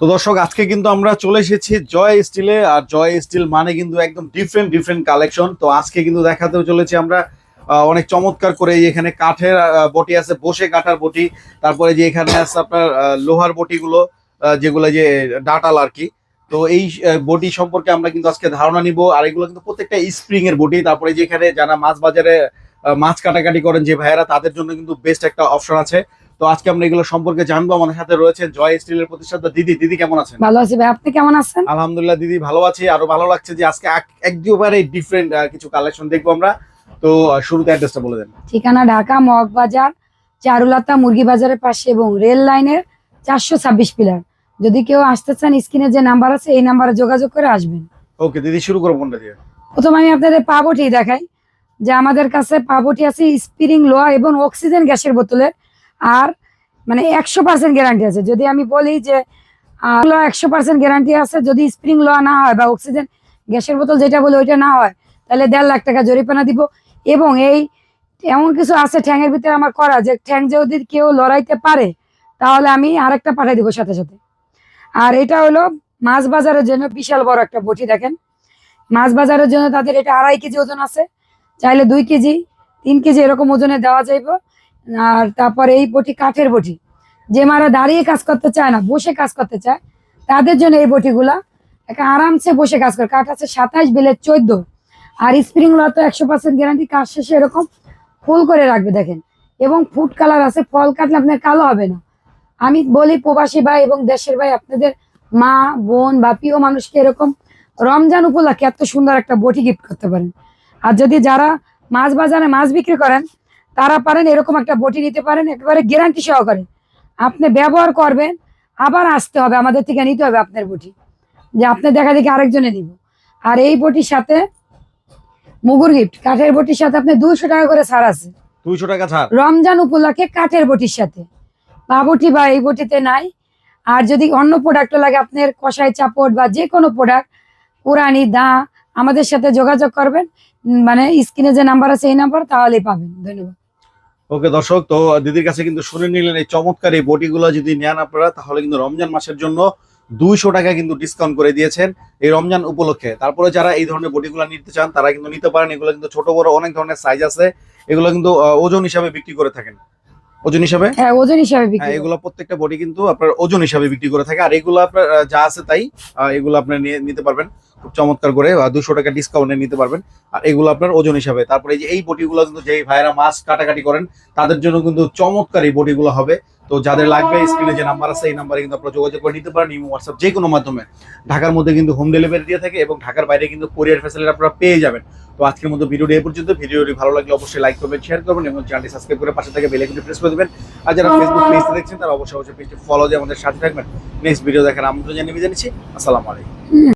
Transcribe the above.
তো দর্শক আজকে কিন্তু আমরা চলে এসেছি জয় স্টিলে। আর জয় স্টিল মানে কিন্তু একদম ডিফারেন্ট কালেকশন। তো আজকে কিন্তু দেখাতেও চলেছি আমরা অনেক চমৎকার করে। এখানে কাঠের বটি আছে, বসে কাটার বটি, তারপরে যে এখানে আছে আপনার লোহার বটিগুলো, যেগুলো যে ডাটাল আর কি। তো এই বটি সম্পর্কে আমরা কিন্তু আজকে ধারণা নিব। আর এগুলো কিন্তু প্রত্যেকটা স্প্রিং এর বটি। তারপরে যেখানে যারা মাছ বাজারে মাছ কাটাকাটি করেন যে ভাইয়েরা, তাদের জন্য কিন্তু বেস্ট একটা অপশন আছে। তো আজকে আমরা এগুলো সম্পর্কে জানবো। আমাদের সাথে রয়েছে জয় স্টিলের প্রতিষ্ঠাতা দিদি। দিদি কেমন আছেন? ভালো আছি ভাই, আপনি কেমন আছেন? আলহামদুলিল্লাহ দিদি ভালো আছি। আরো ভালো লাগছে যে আজকে একেবারে ডিফারেন্ট কিছু কালেকশন দেখবো আমরা। তো শুরুতে অ্যাড্রেসটা বলে দেন। ঠিকানা ঢাকা মগবাজার, চারুলতা মুরগি বাজারের পাশে এবং রেল লাইনের 426 পিলার। যদি কেউ আসতে চান, স্ক্রিনে যে নাম্বার আছে এই নাম্বারে যোগাযোগ করে আসবেন। ওকে দিদি, শুরু করো কোনটা দিয়ে? প্রথমে আমি আপনাদের পাবটি দেখাই যে আমাদের কাছে পাবটি আছে স্প্রিং লোহা এবং অক্সিজেন গ্যাসের বোতলের। আর মানে 100% গ্যারান্টি আছে। যদি আমি বলি যে 100% গ্যারান্টি আছে, যদি স্প্রিং লোহা না হয় বা অক্সিজেন গ্যাসের বোতল যেটা বলে ওইটা না হয়, তাহলে 1.5 লাখ টাকা জরিমানা দিব। এবং এই এমন কিছু আছে ঠ্যাংয়ের ভিতরে আমার করা, যে ঠ্যাং যদি কেউ লড়াইতে পারে তাহলে আমি আরেকটা পাঠিয়ে দিব সাথে সাথে। আর এটা হলো মাছ বাজারের জন্য বিশাল বড় একটা বটি। দেখেন, মাছ বাজারের জন্য তাদের এটা 2.5 কেজি ওজন আছে, চাইলে 2 কেজি 3 কেজি এরকম ওজনে দেওয়া যাইব। আর তারপরে এই বটি কাঠের বটি, যে মারা দাঁড়িয়ে কাজ করতে চায় না, বসে কাজ করতে চায়, তাদের জন্য এই বটিগুলা একটা আরামসে বসে কাজ করে। কাঠ আছে 27 বিলের 14। আর স্প্রিং লোহা তো 100% গ্যারান্টি। কাজ শেষে এরকম ফুল করে রাখবে দেখেন। এবং ফুড কালার আছে, ফল কাটলে আপনার কালো হবে না। আমি বলি প্রবাসী ভাই এবং দেশের ভাই, আপনাদের মা বোন বা প্রিয় মানুষকে এরকম রমজান উপলক্ষে এত সুন্দর একটা বটি গিফট করতে পারেন। আর যদি যারা মাছ বাজারে মাছ বিক্রি করেন, তারা পারেন এরকম একটা বটি নিতে পারেন, একেবারে গ্যারান্টি সহকারে। আপনি ব্যবহার করবেন, আবার আসতে হবে, আমাদের থেকে নিতে হবে আপনার বটি, যে আপনি দেখা দেখি আরেকজনে নিব। আর এই বটির সাথে মুগুর গিফট, কাঠের বটির সাথে আপনি 200 টাকা করে ছাড় আছে। 200 টাকা ছাড় রমজান উপলক্ষে কাঠের বটির সাথে। পাবটি বা এই বটিতে নাই। আর যদি অন্য প্রোডাক্ট লাগে, আপনার কষাই চাপড় বা যে কোনো প্রোডাক্ট, পুরানি দা, আমাদের সাথে যোগাযোগ করবেন। মানে স্ক্রিনে যে নাম্বার আছে এই নাম্বার, তাহলেই পাবেন। ধন্যবাদ। ওকে দর্শক, তো দিদির কাছে কিন্তু শুনে নিলেন এই চমৎকার এই বটিগুলো যদি নেন আপনারা, তাহলে কিন্তু রমজান মাসের জন্য 200 টাকা কিন্তু ডিসকাউন্ট করে দিয়েছেন এই রমজান উপলক্ষে। তারপরে যারা এই ধরনের বটিগুলো নিতে চান তারা কিন্তু নিতে পারেন। এগুলো কিন্তু ছোট বড় অনেক ধরনের সাইজ আছে। এগুলো কিন্তু ওজন হিসাবে বিক্রি করে থাকেন। ওজন হিসাবে? হ্যাঁ, ওজন হিসাবে বিক্রি হ্যাঁ, করি। এগুলো প্রত্যেকটা বডি কিন্তু আপনার ওজন হিসাবে বিক্রি করে থাকে। আর এগুলো আপনার যা আছে তাই, এগুলো আপনার নিতে পারবেন খুব চমৎকার করে 200 টাকা ডিসকাউন্টে নিতে পারবেন। আর এগুলো আপনার ওজন হিসাবে। তারপরে এই যে এই বটিগুলো কিন্তু যেই ভাইরা মাছ কাটাকাটি করেন তাদের জন্য কিন্তু চমৎকার এই বটিগুলো হবে। তো যাদের লাগবে, স্ক্রিনে যে নাম্বার আছে এই নাম্বারে কিন্তু আপনারা যোগাযোগ করে নিতে পারেন, ইমো হোয়াটসঅ্যাপ যে কোনো মাধ্যমে। ঢাকার মধ্যে কিন্তু হোম ডেলিভারি দিয়ে থাকে এবং ঢাকার বাইরে কিন্তু কোরিয়ার ফ্যাসিলিটি আপনারা পেয়ে যাবেন। তো আজকের মতো ভিডিওটি এই পর্যন্ত। ভিডিওটি ভালো লাগলে অবশ্যই লাইক করবেন, শেয়ার করবেন এবং চ্যানেলটি সাবস্ক্রাইব করে পাশে থেকে বেল আইকনটি প্রেস করে দিবেন। আর যারা ফেসবুক পেজে দেখছেন তারা অবশ্যই পেজটি ফলো দিয়ে আমাদের সাথে থাকবেন। নেক্সট ভিডিও দেখার আমন্ত্রণ জানিয়ে জানিয়েছি। আসসালামু আলাইকুম।